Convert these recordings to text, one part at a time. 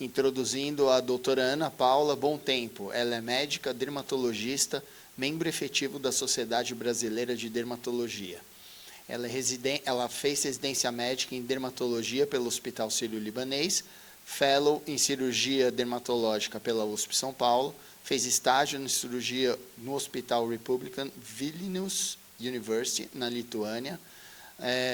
introduzindo a doutora Ana Paula Bom Tempo. Ela é médica, dermatologista, membro efetivo da Sociedade Brasileira de Dermatologia. Ela fez residência médica em dermatologia pelo Hospital Sírio-Libanês, fellow em cirurgia dermatológica pela USP São Paulo, fez estágio em cirurgia no Hospital Republican Vilnius University, na Lituânia,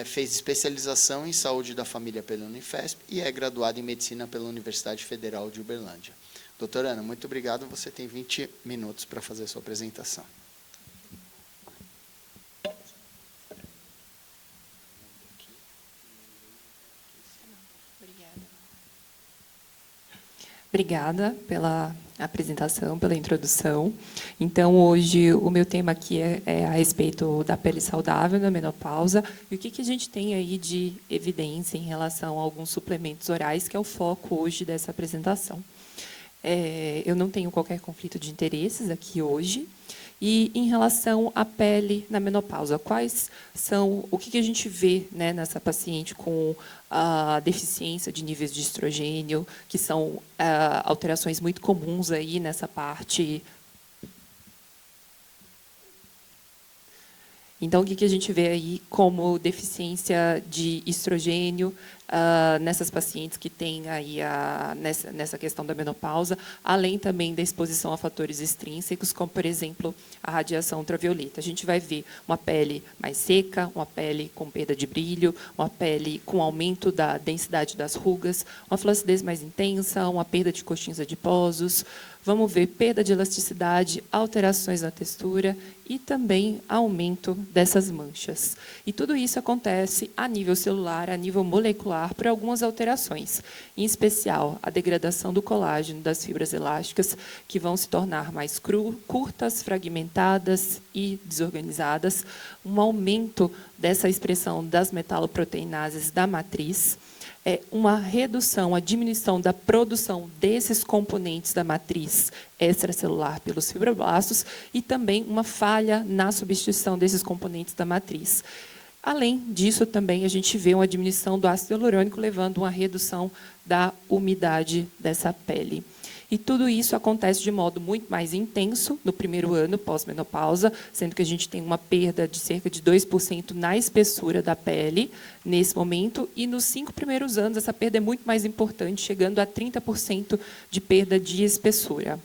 fez especialização em saúde da família pela Unifesp e é graduada em medicina pela Universidade Federal de Uberlândia. Doutora Ana, muito obrigado. Você tem 20 minutos para fazer a sua apresentação. Obrigada pela apresentação, pela introdução. Então, hoje, o meu tema aqui é a respeito da pele saudável na menopausa e o que a gente tem aí de evidência em relação a alguns suplementos orais, que é o foco hoje dessa apresentação. Eu não tenho qualquer conflito de interesses aqui hoje. E, em relação à pele na menopausa, o que a gente vê, né, nessa paciente com a deficiência de níveis de estrogênio, que são alterações muito comuns aí nessa parte. Então, o que a gente vê aí como deficiência de estrogênio nessas pacientes que têm aí nessa questão da menopausa, além também da exposição a fatores extrínsecos, como, por exemplo, a radiação ultravioleta. A gente vai ver uma pele mais seca, uma pele com perda de brilho, uma pele com aumento da densidade das rugas, uma flacidez mais intensa, uma perda de coxins adiposos. Vamos ver perda de elasticidade, alterações na textura e também aumento dessas manchas. E tudo isso acontece a nível celular, a nível molecular, por algumas alterações, em especial a degradação do colágeno das fibras elásticas, que vão se tornar mais curtas, fragmentadas e desorganizadas, um aumento dessa expressão das metaloproteinases da matriz, uma redução, a diminuição da produção desses componentes da matriz extracelular pelos fibroblastos e também uma falha na substituição desses componentes da matriz. Além disso, também a gente vê uma diminuição do ácido hialurônico, levando a uma redução da umidade dessa pele. E tudo isso acontece de modo muito mais intenso no primeiro ano pós-menopausa, sendo que a gente tem uma perda de cerca de 2% na espessura da pele nesse momento, e nos 5 primeiros anos essa perda é muito mais importante, chegando a 30% de perda de espessura.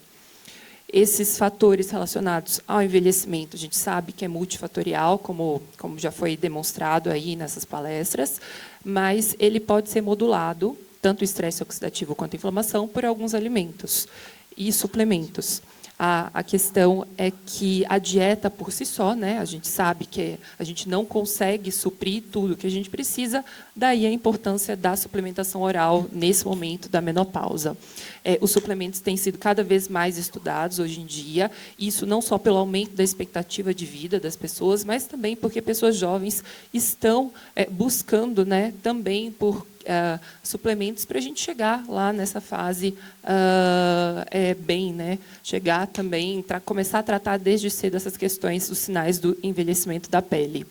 Esses fatores relacionados ao envelhecimento, a gente sabe que é multifatorial, como já foi demonstrado aí nessas palestras, mas ele pode ser modulado, tanto o estresse oxidativo quanto a inflamação, por alguns alimentos e suplementos. A questão é que a dieta por si só, né, a gente sabe que a gente não consegue suprir tudo que a gente precisa, daí a importância da suplementação oral nesse momento da menopausa. Os suplementos têm sido cada vez mais estudados hoje em dia, isso não só pelo aumento da expectativa de vida das pessoas, mas também porque pessoas jovens estão buscando, né, também por suplementos para a gente chegar lá nessa fase bem, né? Chegar também, começar a tratar desde cedo essas questões, os sinais do envelhecimento da pele.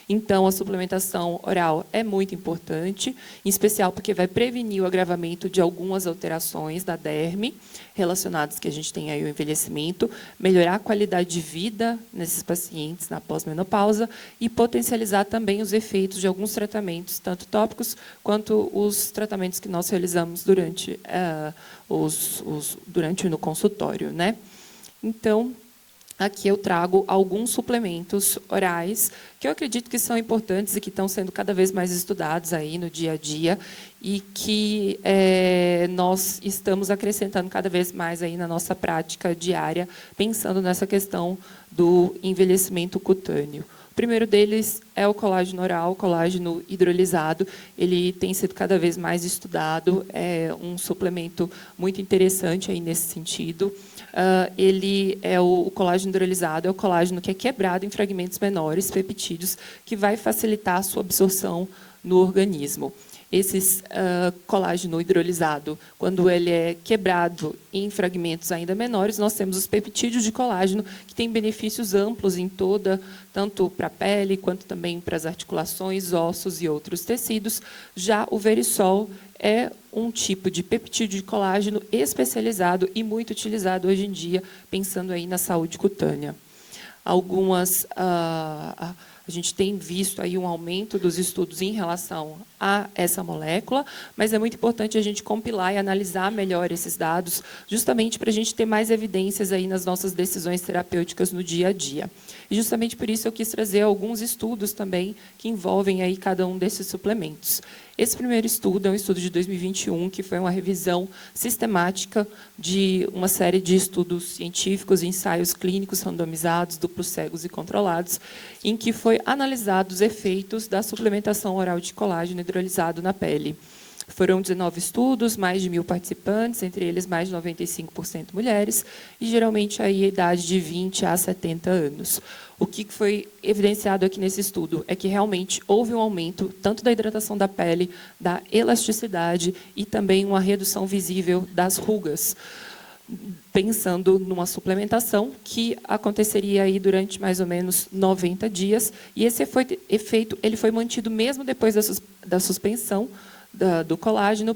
Então, a suplementação oral é muito importante, em especial porque vai prevenir o agravamento de algumas alterações da derme, relacionadas que a gente tem aí ao envelhecimento, melhorar a qualidade de vida nesses pacientes na pós-menopausa e potencializar também os efeitos de alguns tratamentos, tanto tópicos quanto os tratamentos que nós realizamos durante no consultório, né? Então, aqui eu trago alguns suplementos orais que eu acredito que são importantes e que estão sendo cada vez mais estudados aí no dia a dia e que nós estamos acrescentando cada vez mais aí na nossa prática diária, pensando nessa questão do envelhecimento cutâneo. O primeiro deles é o colágeno oral, o colágeno hidrolisado. Ele tem sido cada vez mais estudado, é um suplemento muito interessante aí nesse sentido. Ele é o colágeno hidrolisado, é o colágeno que é quebrado em fragmentos menores, peptídeos, que vai facilitar a sua absorção no organismo. esse colágeno hidrolisado, quando ele é quebrado em fragmentos ainda menores, nós temos os peptídeos de colágeno, que têm benefícios amplos em tanto para a pele, quanto também para as articulações, ossos e outros tecidos. Já o Verisol é um tipo de peptídeo de colágeno especializado e muito utilizado hoje em dia, pensando aí na saúde cutânea. A gente tem visto aí um aumento dos estudos em relação a essa molécula, mas é muito importante a gente compilar e analisar melhor esses dados, justamente para a gente ter mais evidências aí nas nossas decisões terapêuticas no dia a dia. E justamente por isso eu quis trazer alguns estudos também que envolvem aí cada um desses suplementos. Esse primeiro estudo é um estudo de 2021, que foi uma revisão sistemática de uma série de estudos científicos e ensaios clínicos randomizados, duplos cegos e controlados, em que foi analisados os efeitos da suplementação oral de colágeno hidrolisado na pele. Foram 19 estudos, mais de 1.000 participantes, entre eles mais de 95% mulheres, e geralmente aí a idade de 20 a 70 anos. O que foi evidenciado aqui nesse estudo é que realmente houve um aumento tanto da hidratação da pele, da elasticidade e também uma redução visível das rugas, pensando numa suplementação que aconteceria aí durante mais ou menos 90 dias, e esse efeito ele foi mantido mesmo depois da suspensão do colágeno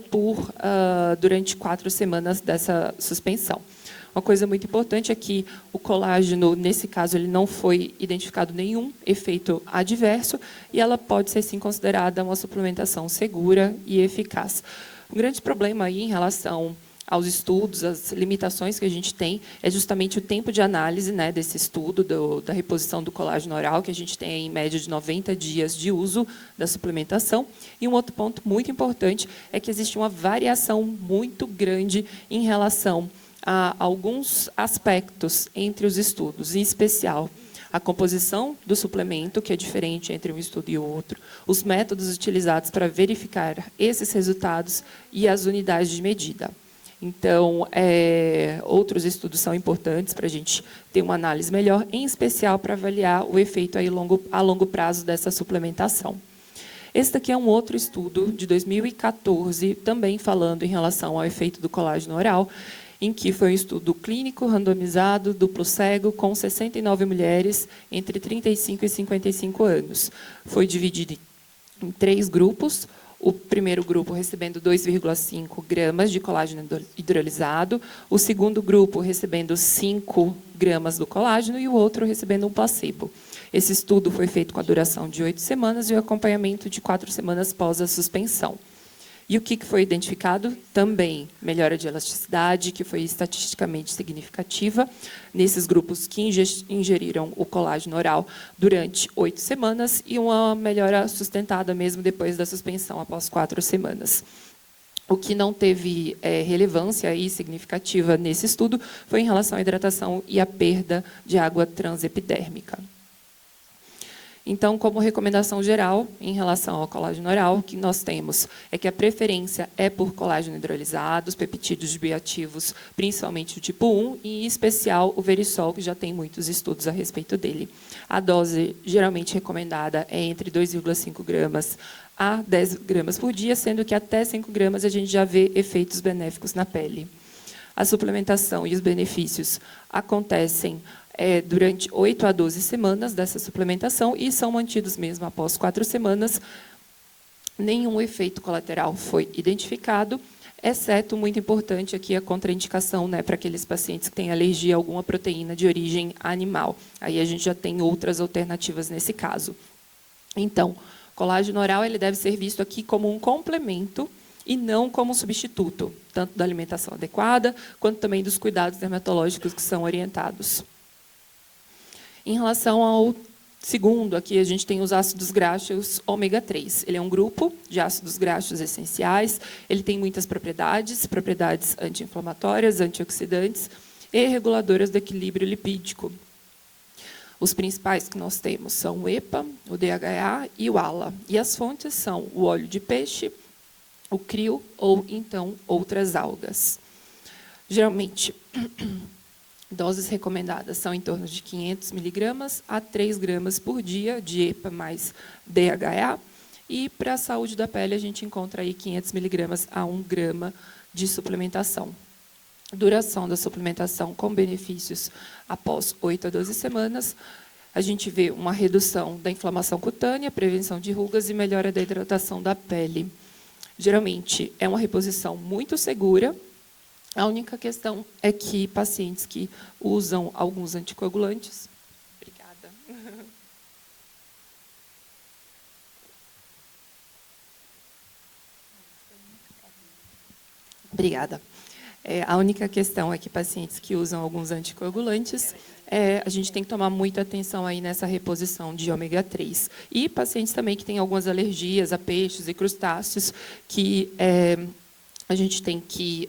durante 4 semanas dessa suspensão. Uma coisa muito importante é que o colágeno, nesse caso, ele não foi identificado nenhum efeito adverso e ela pode ser, sim, considerada uma suplementação segura e eficaz. Um grande problema aí em relação aos estudos, as limitações que a gente tem, é justamente o tempo de análise, né, desse estudo da reposição do colágeno oral, que a gente tem em média de 90 dias de uso da suplementação. E um outro ponto muito importante é que existe uma variação muito grande em relação a alguns aspectos entre os estudos, em especial a composição do suplemento, que é diferente entre um estudo e outro, os métodos utilizados para verificar esses resultados e as unidades de medida. Então, outros estudos são importantes para a gente ter uma análise melhor, em especial para avaliar o efeito aí a longo prazo dessa suplementação. Esse daqui é um outro estudo de 2014, também falando em relação ao efeito do colágeno oral, em que foi um estudo clínico, randomizado, duplo cego, com 69 mulheres entre 35 e 55 anos. Foi dividido em 3 grupos. O primeiro grupo recebendo 2,5 gramas de colágeno hidrolisado, o segundo grupo recebendo 5 gramas do colágeno e o outro recebendo um placebo. Esse estudo foi feito com a duração de 8 semanas e o acompanhamento de 4 semanas após a suspensão. E o que foi identificado? Também melhora de elasticidade, que foi estatisticamente significativa, nesses grupos que ingeriram o colágeno oral durante 8 semanas, e uma melhora sustentada mesmo depois da suspensão, após 4 semanas. O que não teve relevância aí significativa nesse estudo foi em relação à hidratação e à perda de água transepidérmica. Então, como recomendação geral, em relação ao colágeno oral, o que nós temos é que a preferência é por colágeno hidrolisado, os peptídeos bioativos, principalmente o tipo 1, e em especial o Verisol, que já tem muitos estudos a respeito dele. A dose geralmente recomendada é entre 2,5 gramas a 10 gramas por dia, sendo que até 5 gramas a gente já vê efeitos benéficos na pele. A suplementação e os benefícios acontecem durante 8 a 12 semanas dessa suplementação e são mantidos mesmo após 4 semanas. Nenhum efeito colateral foi identificado, exceto, muito importante aqui, a contraindicação, né, para aqueles pacientes que têm alergia a alguma proteína de origem animal. Aí a gente já tem outras alternativas nesse caso. Então, colágeno oral ele deve ser visto aqui como um complemento e não como um substituto, tanto da alimentação adequada, quanto também dos cuidados dermatológicos que são orientados. Em relação ao segundo, aqui a gente tem os ácidos graxos ômega 3. Ele é um grupo de ácidos graxos essenciais, ele tem muitas propriedades anti-inflamatórias, antioxidantes e reguladoras do equilíbrio lipídico. Os principais que nós temos são o EPA, o DHA e o ALA. E as fontes são o óleo de peixe, o krill ou, então, outras algas. Geralmente, doses recomendadas são em torno de 500 miligramas a 3 gramas por dia de EPA mais DHA E, para a saúde da pele, a gente encontra aí 500 miligramas a 1 grama de suplementação. Duração da suplementação com benefícios após 8 a 12 semanas. A gente vê uma redução da inflamação cutânea, prevenção de rugas e melhora da hidratação da pele. Geralmente, é uma reposição muito segura. A única questão é que pacientes que usam alguns anticoagulantes... Obrigada. Obrigada. A única questão é que pacientes que usam alguns anticoagulantes, a gente tem que tomar muita atenção aí nessa reposição de ômega 3. E pacientes também que têm algumas alergias a peixes e crustáceos, que a gente tem que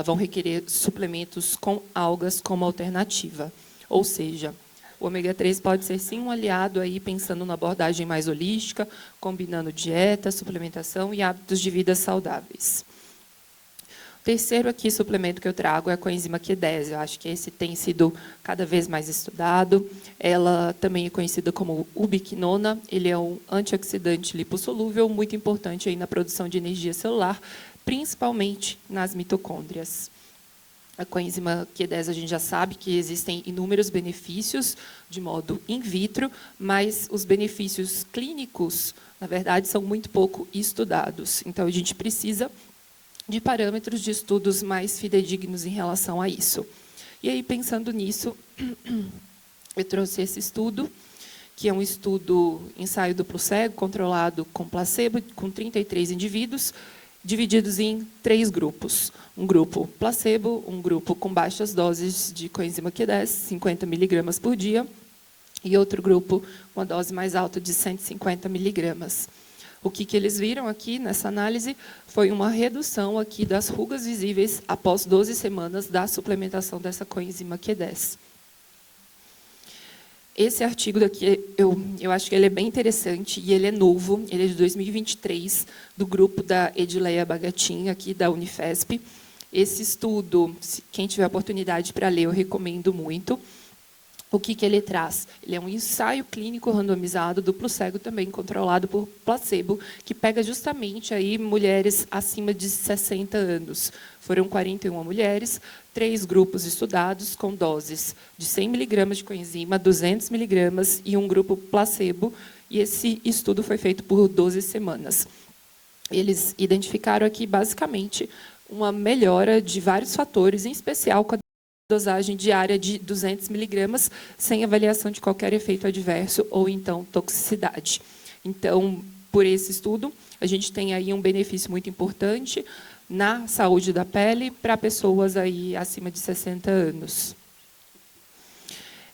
vão requerer suplementos com algas como alternativa. Ou seja, o ômega 3 pode ser, sim, um aliado aí, pensando na abordagem mais holística, combinando dieta, suplementação e hábitos de vida saudáveis. Terceiro aqui suplemento que eu trago é a coenzima Q10. Eu acho que esse tem sido cada vez mais estudado. Ela também é conhecida como ubiquinona. Ele é um antioxidante lipossolúvel muito importante aí na produção de energia celular, principalmente nas mitocôndrias. A coenzima Q10 a gente já sabe que existem inúmeros benefícios de modo in vitro, mas os benefícios clínicos, na verdade, são muito pouco estudados. Então, a gente precisa de parâmetros de estudos mais fidedignos em relação a isso. E aí, pensando nisso, eu trouxe esse estudo, que é um estudo ensaio duplo cego, controlado com placebo, com 33 indivíduos, divididos em 3 grupos. Um grupo placebo, um grupo com baixas doses de coenzima Q10, 50 miligramas por dia, e outro grupo com uma dose mais alta de 150 miligramas. O que eles viram aqui nessa análise foi uma redução aqui das rugas visíveis após 12 semanas da suplementação dessa coenzima Q10. Esse artigo daqui, eu acho que ele é bem interessante e ele é novo, ele é de 2023, do grupo da Edileia Bagatin, aqui da Unifesp. Esse estudo, quem tiver oportunidade para ler, eu recomendo muito. O que ele traz? Ele é um ensaio clínico randomizado, duplo cego também, controlado por placebo, que pega justamente aí mulheres acima de 60 anos. Foram 41 mulheres, 3 grupos estudados com doses de 100 miligramas de coenzima, 200 miligramas e um grupo placebo, e esse estudo foi feito por 12 semanas. Eles identificaram aqui, basicamente, uma melhora de vários fatores, em especial com a dosagem diária de 200 miligramas, sem avaliação de qualquer efeito adverso ou, então, toxicidade. Então, por esse estudo, a gente tem aí um benefício muito importante na saúde da pele para pessoas aí acima de 60 anos.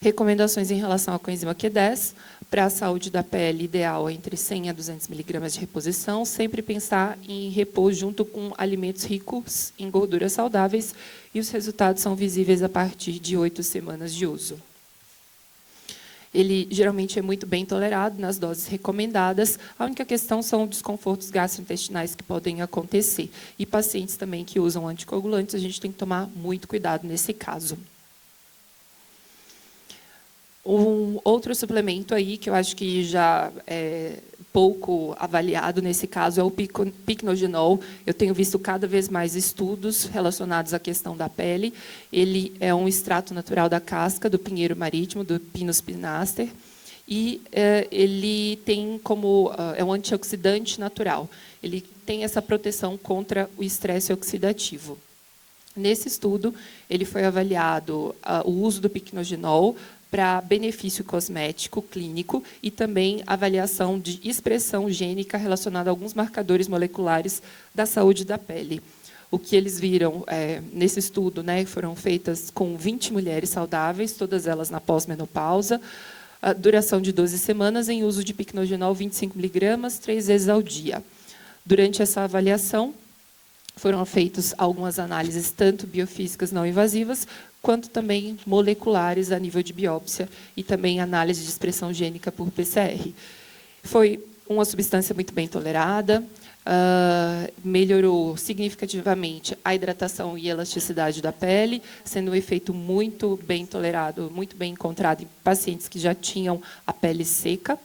Recomendações em relação à coenzima Q10. Para a saúde da pele, ideal é entre 100 a 200 miligramas de reposição, sempre pensar em repor junto com alimentos ricos em gorduras saudáveis, e os resultados são visíveis a partir de 8 semanas de uso. Ele geralmente é muito bem tolerado nas doses recomendadas. A única questão são desconfortos gastrointestinais que podem acontecer. E pacientes também que usam anticoagulantes, a gente tem que tomar muito cuidado nesse caso. Um outro suplemento aí que eu acho que já é pouco avaliado nesse caso é o Pycnogenol. Eu tenho visto cada vez mais estudos relacionados à questão da pele. Ele é um extrato natural da casca do pinheiro marítimo, do Pinus pinaster, e ele tem como é um antioxidante natural. Ele tem essa proteção contra o estresse oxidativo. Nesse estudo, ele foi avaliado o uso do Pycnogenol para benefício cosmético clínico e também avaliação de expressão gênica relacionada a alguns marcadores moleculares da saúde da pele. O que eles viram nesse estudo, foram feitas com 20 mulheres saudáveis, todas elas na pós-menopausa, a duração de 12 semanas em uso de Pycnogenol 25 miligramas, 3 vezes ao dia. Durante essa avaliação, foram feitas algumas análises, tanto biofísicas não invasivas, quanto também moleculares a nível de biópsia, e também análise de expressão gênica por PCR. Foi uma substância muito bem tolerada, melhorou significativamente a hidratação e elasticidade da pele, sendo um efeito muito bem tolerado, muito bem encontrado em pacientes que já tinham a pele seca.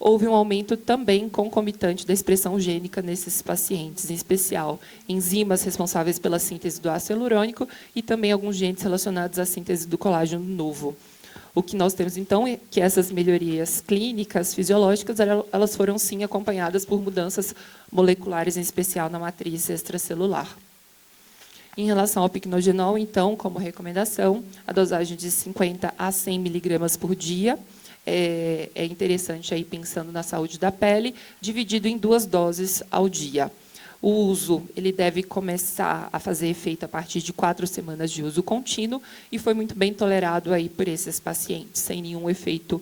houve um aumento também concomitante da expressão gênica nesses pacientes, em especial enzimas responsáveis pela síntese do ácido hialurônico e também alguns genes relacionados à síntese do colágeno novo. O que nós temos, então, é que essas melhorias clínicas, fisiológicas, elas foram, sim, acompanhadas por mudanças moleculares, em especial na matriz extracelular. Em relação ao picnogenol, então, como recomendação, a dosagem de 50 a 100 miligramas por dia, é interessante aí pensando na saúde da pele, dividido em 2 doses ao dia. O uso ele deve começar a fazer efeito a partir de 4 semanas de uso contínuo e foi muito bem tolerado aí por esses pacientes, sem nenhum efeito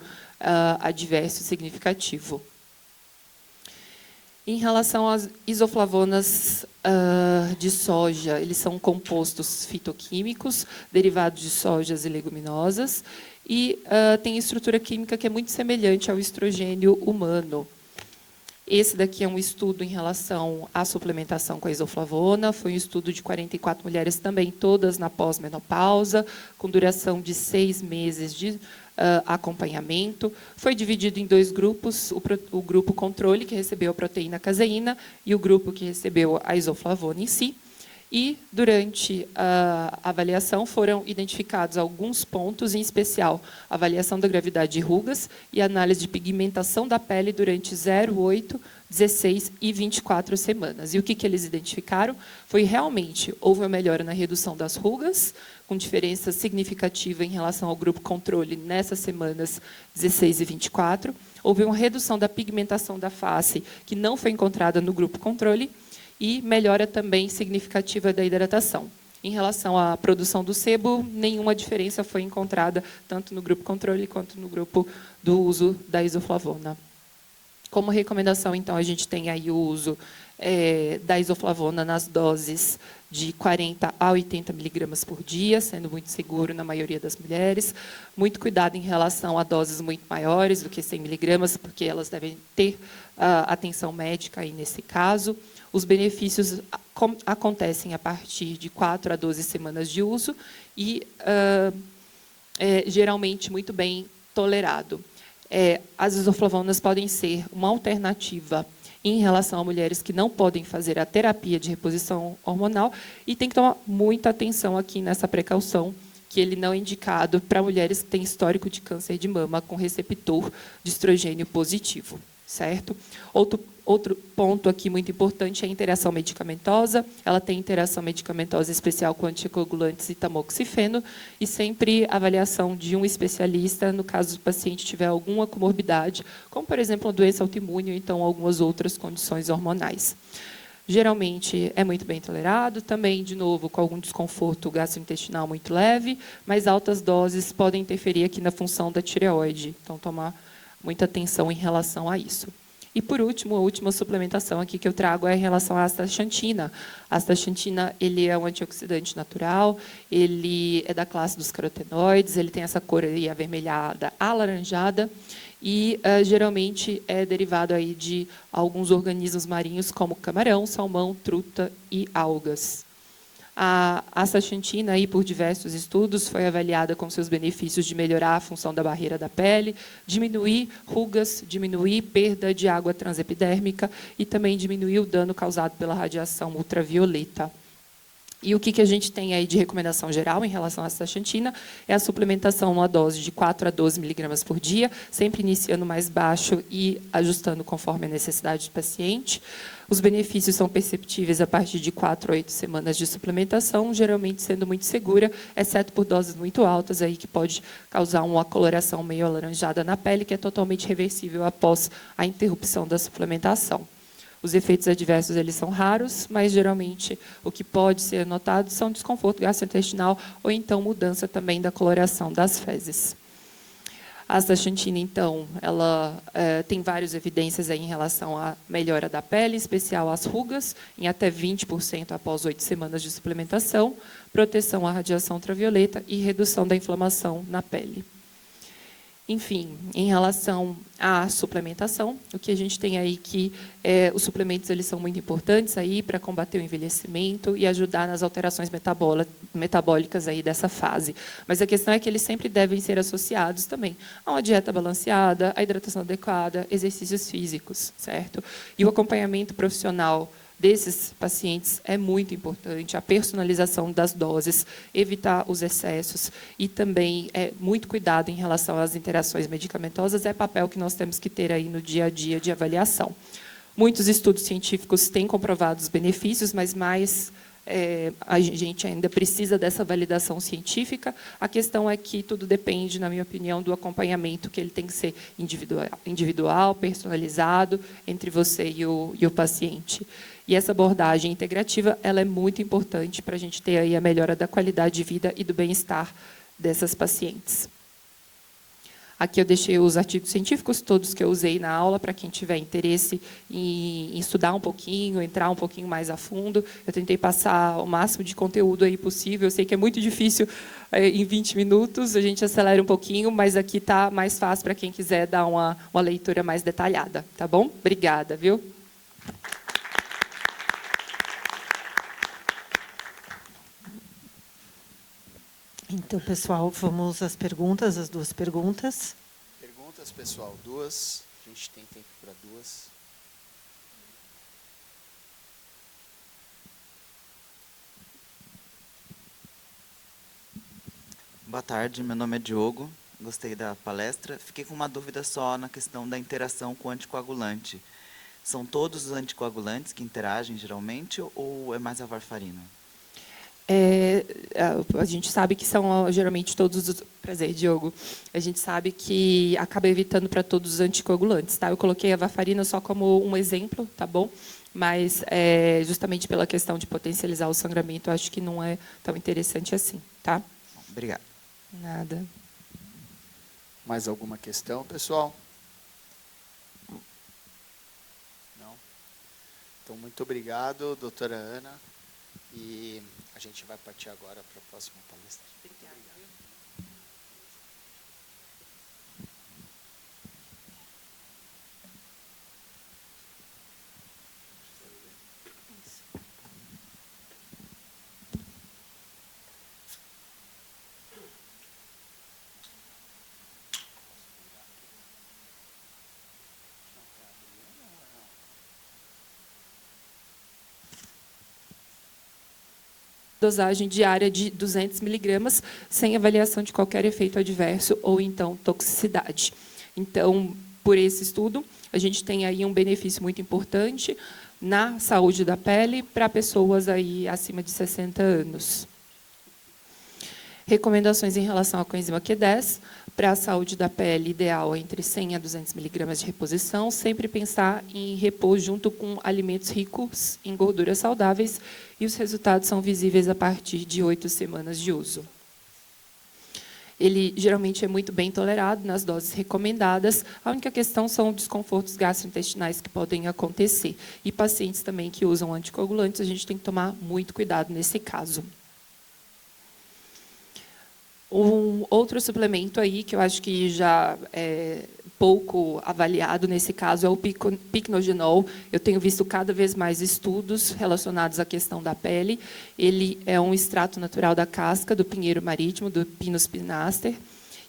adverso significativo. Em relação às isoflavonas de soja, eles são compostos fitoquímicos derivados de sojas e leguminosas e tem estrutura química que é muito semelhante ao estrogênio humano. Esse daqui é um estudo em relação à suplementação com a isoflavona. Foi um estudo de 44 mulheres também, todas na pós-menopausa, com duração de 6 meses de acompanhamento. Foi dividido em 2 grupos, o grupo controle, que recebeu a proteína caseína, e o grupo que recebeu a isoflavona em si. E, durante a avaliação, foram identificados alguns pontos, em especial a avaliação da gravidade de rugas e a análise de pigmentação da pele durante 0, 8, 16 e 24 semanas. E o que eles identificaram? Foi realmente, houve uma melhora na redução das rugas, com diferença significativa em relação ao grupo controle nessas semanas 16 e 24. Houve uma redução da pigmentação da face, que não foi encontrada no grupo controle, e melhora também significativa da hidratação. Em relação à produção do sebo, nenhuma diferença foi encontrada, tanto no grupo controle quanto no grupo do uso da isoflavona. Como recomendação, então, a gente tem aí o uso da isoflavona nas doses de 40 a 80 miligramas por dia, sendo muito seguro na maioria das mulheres. Muito cuidado em relação a doses muito maiores do que 100 miligramas, porque elas devem ter atenção médica aí nesse caso. Os benefícios acontecem a partir de 4 a 12 semanas de uso e, geralmente, muito bem tolerado. As isoflavonas podem ser uma alternativa em relação a mulheres que não podem fazer a terapia de reposição hormonal e tem que tomar muita atenção aqui nessa precaução, que ele não é indicado para mulheres que têm histórico de câncer de mama com receptor de estrogênio positivo, certo? Outro ponto aqui muito importante é a interação medicamentosa. Ela tem interação medicamentosa especial com anticoagulantes e tamoxifeno e sempre avaliação de um especialista no caso do paciente tiver alguma comorbidade, como, por exemplo, uma doença autoimune ou então algumas outras condições hormonais. Geralmente é muito bem tolerado, também, de novo, com algum desconforto gastrointestinal muito leve, mas altas doses podem interferir aqui na função da tireoide. Então, tomar muita atenção em relação a isso. E, por último, a última suplementação aqui que eu trago é em relação à astaxantina. A astaxantina ele é um antioxidante natural, ele é da classe dos carotenoides, ele tem essa cor aí avermelhada, alaranjada, e geralmente é derivado aí de alguns organismos marinhos, como camarão, salmão, truta e algas. A astaxantina, aí, por diversos estudos, foi avaliada com seus benefícios de melhorar a função da barreira da pele, diminuir rugas, diminuir perda de água transepidérmica e também diminuir o dano causado pela radiação ultravioleta. E o que a gente tem aí de recomendação geral em relação à astaxantina é a suplementação numa dose de 4 a 12 miligramas por dia, sempre iniciando mais baixo e ajustando conforme a necessidade do paciente. Os benefícios são perceptíveis a partir de 4 a 8 semanas de suplementação, geralmente sendo muito segura, exceto por doses muito altas, aí, que pode causar uma coloração meio alaranjada na pele, que é totalmente reversível após a interrupção da suplementação. Os efeitos adversos eles são raros, mas, geralmente, o que pode ser notado são desconforto gastrointestinal ou, então, mudança também da coloração das fezes. A astaxantina, então, ela tem várias evidências aí em relação à melhora da pele, em especial às rugas, em até 20% após 8 semanas de suplementação, proteção à radiação ultravioleta e redução da inflamação na pele. Enfim, em relação à suplementação, o que a gente tem aí que os suplementos eles são muito importantes aí para combater o envelhecimento e ajudar nas alterações metabólicas aí dessa fase. Mas a questão é que eles sempre devem ser associados também a uma dieta balanceada, a hidratação adequada, exercícios físicos, certo? E o acompanhamento profissional desses pacientes é muito importante, a personalização das doses, evitar os excessos e também muito cuidado em relação às interações medicamentosas, é papel que nós temos que ter aí no dia a dia de avaliação. Muitos estudos científicos têm comprovado os benefícios, mas a gente ainda precisa dessa validação científica. A questão é que tudo depende, na minha opinião, do acompanhamento, que ele tem que ser individual, personalizado, entre você e o paciente. E essa abordagem integrativa ela é muito importante para a gente ter aí a melhora da qualidade de vida e do bem-estar dessas pacientes. Aqui eu deixei os artigos científicos todos que eu usei na aula, para quem tiver interesse em estudar um pouquinho, entrar um pouquinho mais a fundo. Eu tentei passar o máximo de conteúdo aí possível. Eu sei que é muito difícil em 20 minutos, a gente acelera um pouquinho, mas aqui está mais fácil para quem quiser dar uma leitura mais detalhada. Tá bom? Obrigada, viu? Então, pessoal, vamos às perguntas, as duas perguntas. Perguntas, pessoal, duas. A gente tem tempo para duas. Boa tarde, meu nome é Diogo, gostei da palestra. Fiquei com uma dúvida só na questão da interação com o anticoagulante. São todos os anticoagulantes que interagem geralmente ou é mais a varfarina? A gente sabe que são geralmente todos os... Prazer, Diogo. A gente sabe que acaba evitando para todos os anticoagulantes. Tá? Eu coloquei a varfarina só como um exemplo, tá bom? Mas justamente pela questão de potencializar o sangramento, eu acho que não é tão interessante assim. Tá? Obrigado. Nada. Mais alguma questão, pessoal? Não? Então, muito obrigado, doutora Ana. E a gente vai partir agora para a próxima palestra. Obrigada. Dosagem diária de 200 miligramas, sem avaliação de qualquer efeito adverso ou, então, toxicidade. Então, por esse estudo, a gente tem aí um benefício muito importante na saúde da pele para pessoas aí acima de 60 anos. Recomendações em relação à coenzima Q10, para a saúde da pele, ideal entre 100 a 200 miligramas de reposição, sempre pensar em repor junto com alimentos ricos em gorduras saudáveis, e os resultados são visíveis a partir de 8 semanas de uso. Ele geralmente é muito bem tolerado nas doses recomendadas, a única questão são desconfortos gastrointestinais que podem acontecer. E pacientes também que usam anticoagulantes, a gente tem que tomar muito cuidado nesse caso. Um outro suplemento aí que eu acho que já é pouco avaliado nesse caso é o Pycnogenol. Eu tenho visto cada vez mais estudos relacionados à questão da pele. Ele é um extrato natural da casca do pinheiro marítimo, do Pinus pinaster,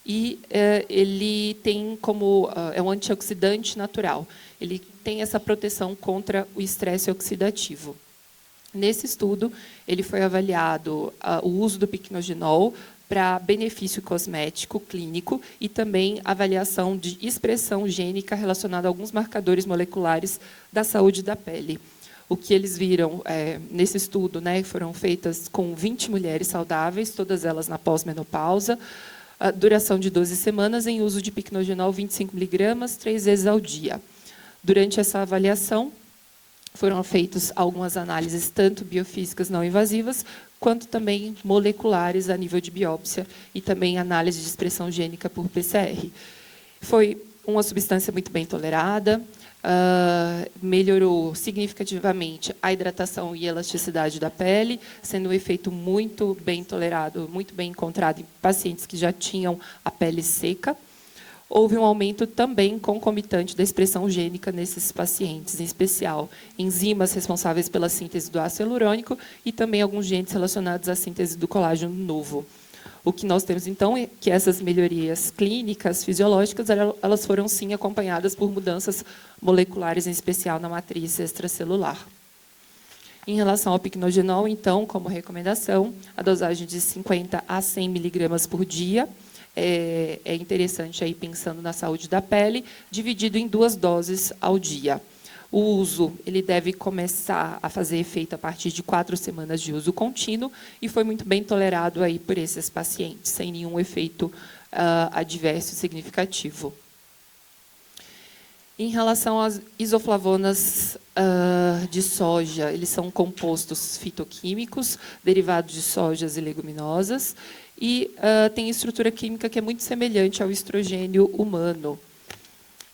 e ele tem como é um antioxidante natural. Ele tem essa proteção contra o estresse oxidativo. Nesse estudo, ele foi avaliado o uso do Pycnogenol para benefício cosmético clínico e também avaliação de expressão gênica relacionada a alguns marcadores moleculares da saúde da pele. O que eles viram nesse estudo, né, foram feitas com 20 mulheres saudáveis, todas elas na pós-menopausa, a duração de 12 semanas em uso de Pycnogenol 25 miligramas, 3 vezes ao dia. Durante essa avaliação, foram feitas algumas análises, tanto biofísicas não invasivas, quanto também moleculares a nível de biópsia e também análise de expressão gênica por PCR. Foi uma substância muito bem tolerada, melhorou significativamente a hidratação e elasticidade da pele, sendo um efeito muito bem tolerado, muito bem encontrado em pacientes que já tinham a pele seca. houve um aumento também concomitante da expressão gênica nesses pacientes, em especial enzimas responsáveis pela síntese do ácido hialurônico e também alguns genes relacionados à síntese do colágeno novo. O que nós temos, então, é que essas melhorias clínicas, fisiológicas, elas foram, sim, acompanhadas por mudanças moleculares, em especial na matriz extracelular. Em relação ao picnogenol, então, como recomendação, a dosagem de 50 a 100 miligramas por dia, é interessante, aí, pensando na saúde da pele, dividido em 2 doses ao dia. O uso ele deve começar a fazer efeito a partir de 4 semanas de uso contínuo e foi muito bem tolerado aí por esses pacientes, sem nenhum efeito adverso significativo. Em relação às isoflavonas de soja, eles são compostos fitoquímicos derivados de sojas e leguminosas e tem estrutura química que é muito semelhante ao estrogênio humano.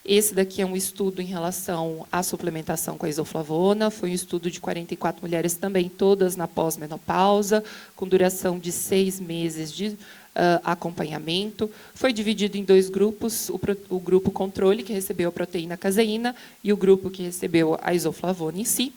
Esse daqui é um estudo em relação à suplementação com a isoflavona. Foi um estudo de 44 mulheres também, todas na pós-menopausa, com duração de 6 meses de acompanhamento. Foi dividido em 2 grupos, o grupo controle, que recebeu a proteína caseína, e o grupo que recebeu a isoflavona em si.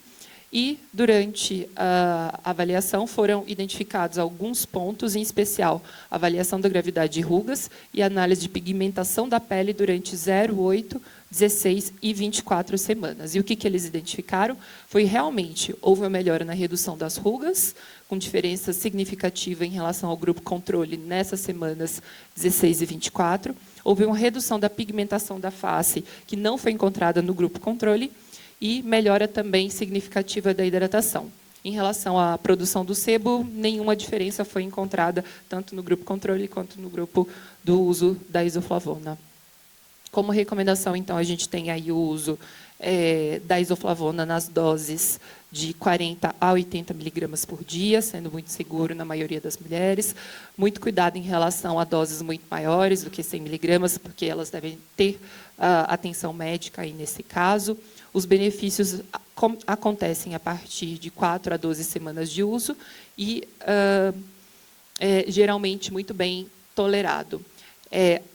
E, durante a avaliação, foram identificados alguns pontos, em especial a avaliação da gravidade de rugas e a análise de pigmentação da pele durante 0, 8, 16 e 24 semanas. E o que eles identificaram? Foi realmente, houve uma melhora na redução das rugas, com diferença significativa em relação ao grupo controle nessas semanas 16 e 24. Houve uma redução da pigmentação da face, que não foi encontrada no grupo controle, e melhora também significativa da hidratação. Em relação à produção do sebo, nenhuma diferença foi encontrada, tanto no grupo controle quanto no grupo do uso da isoflavona. Como recomendação, então, a gente tem aí o uso da isoflavona nas doses de 40 a 80 miligramas por dia, sendo muito seguro na maioria das mulheres. Muito cuidado em relação a doses muito maiores do que 100 miligramas, porque elas devem ter atenção médica aí nesse caso. Os benefícios acontecem a partir de 4 a 12 semanas de uso e, geralmente, muito bem tolerado.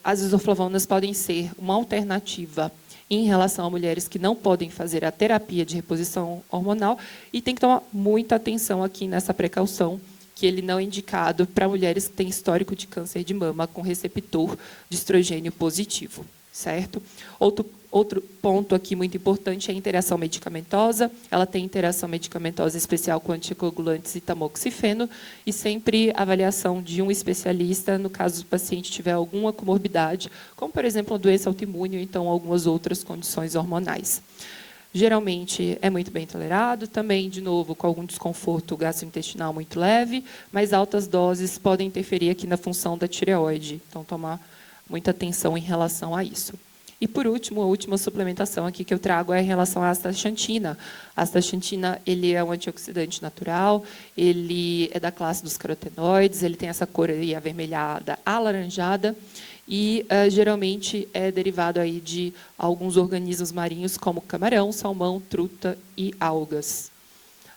As isoflavonas podem ser uma alternativa em relação a mulheres que não podem fazer a terapia de reposição hormonal e tem que tomar muita atenção aqui nessa precaução, que ele não é indicado para mulheres que têm histórico de câncer de mama com receptor de estrogênio positivo, certo? Outro ponto aqui muito importante é a interação medicamentosa. Ela tem interação medicamentosa especial com anticoagulantes e tamoxifeno e sempre avaliação de um especialista no caso do paciente tiver alguma comorbidade, como, por exemplo, uma doença autoimune ou então algumas outras condições hormonais. Geralmente é muito bem tolerado, também, de novo, com algum desconforto gastrointestinal muito leve, mas altas doses podem interferir aqui na função da tireoide. Então, tomar muita atenção em relação a isso. E, por último, a última suplementação aqui que eu trago é em relação à astaxantina. A astaxantina, ele é um antioxidante natural, ele é da classe dos carotenoides, ele tem essa cor aí avermelhada, alaranjada, e geralmente é derivado aí de alguns organismos marinhos, como camarão, salmão, truta e algas.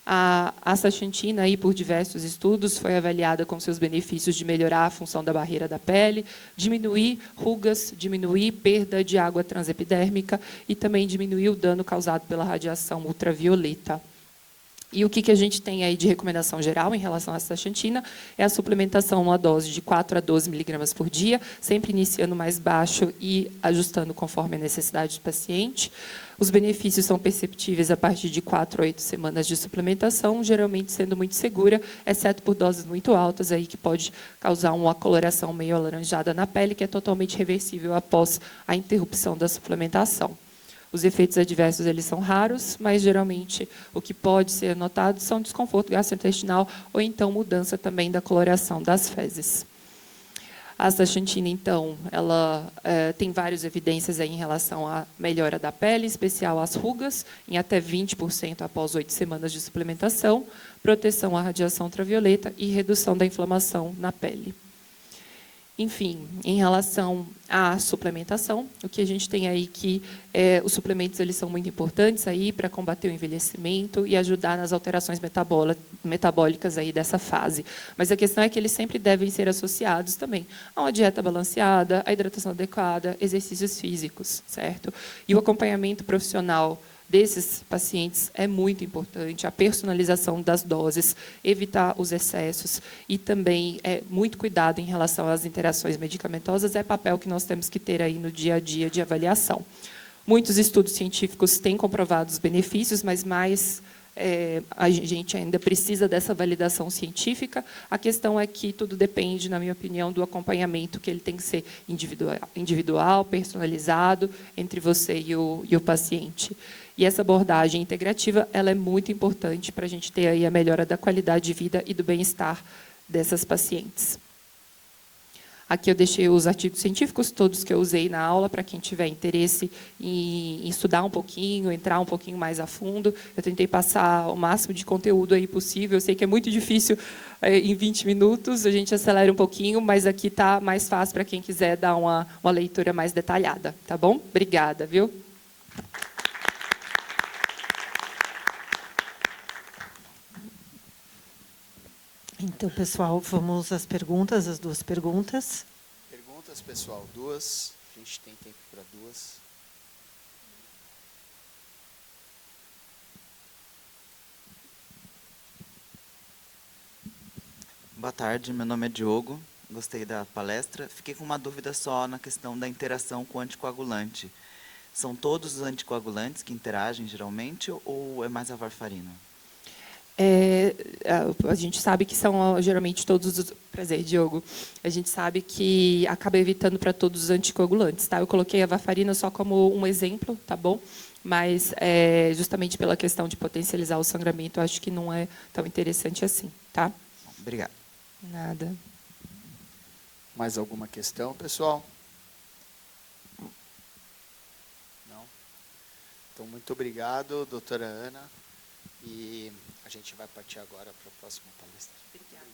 A astaxantina, aí, por diversos estudos, foi avaliada com seus benefícios de melhorar a função da barreira da pele, diminuir rugas, diminuir perda de água transepidérmica e também diminuir o dano causado pela radiação ultravioleta. E o que a gente tem aí de recomendação geral em relação à astaxantina é a suplementação numa dose de 4 a 12 miligramas por dia, sempre iniciando mais baixo e ajustando conforme a necessidade do paciente. Os benefícios são perceptíveis a partir de 4 a 8 semanas de suplementação, geralmente sendo muito segura, exceto por doses muito altas, aí, que pode causar uma coloração meio alaranjada na pele, que é totalmente reversível após a interrupção da suplementação. Os efeitos adversos eles são raros, mas, geralmente, o que pode ser notado são desconforto gastrointestinal ou, então, mudança também da coloração das fezes. A astaxantina, então, ela tem várias evidências aí em relação à melhora da pele, em especial às rugas, em até 20% após 8 semanas de suplementação, proteção à radiação ultravioleta e redução da inflamação na pele. Enfim, em relação à suplementação, o que a gente tem aí que os suplementos eles são muito importantes aí para combater o envelhecimento e ajudar nas alterações metabólicas aí dessa fase. Mas a questão é que eles sempre devem ser associados também a uma dieta balanceada, a hidratação adequada, exercícios físicos, certo? E o acompanhamento profissional desses pacientes é muito importante, a personalização das doses, evitar os excessos e também muito cuidado em relação às interações medicamentosas é papel que nós temos que ter aí no dia a dia de avaliação. Muitos estudos científicos têm comprovado os benefícios, mas a gente ainda precisa dessa validação científica. A questão é que tudo depende, na minha opinião, do acompanhamento, que ele tem que ser individual, personalizado, entre você e o paciente. E essa abordagem integrativa ela é muito importante para a gente ter aí a melhora da qualidade de vida e do bem-estar dessas pacientes. Aqui eu deixei os artigos científicos, todos que eu usei na aula, para quem tiver interesse em estudar um pouquinho, entrar um pouquinho mais a fundo. Eu tentei passar o máximo de conteúdo aí possível. Eu sei que é muito difícil em 20 minutos, a gente acelera um pouquinho, mas aqui está mais fácil para quem quiser dar uma leitura mais detalhada. Tá bom? Obrigada, viu? Então, pessoal, vamos às perguntas, as duas perguntas. Perguntas, pessoal, duas. A gente tem tempo para duas. Boa tarde, meu nome é Diogo, gostei da palestra. Fiquei com uma dúvida só na questão da interação com o anticoagulante. São todos os anticoagulantes que interagem geralmente ou é mais a varfarina? A gente sabe que são geralmente todos os... Prazer, Diogo. A gente sabe que acaba evitando para todos os anticoagulantes. Tá? Eu coloquei a varfarina só como um exemplo, tá bom? Mas justamente pela questão de potencializar o sangramento, eu acho que não é tão interessante assim. Tá? Obrigado. Nada. Mais alguma questão, pessoal? Não? Então, muito obrigado, doutora Ana. E a gente vai partir agora para a próxima palestra. Obrigada.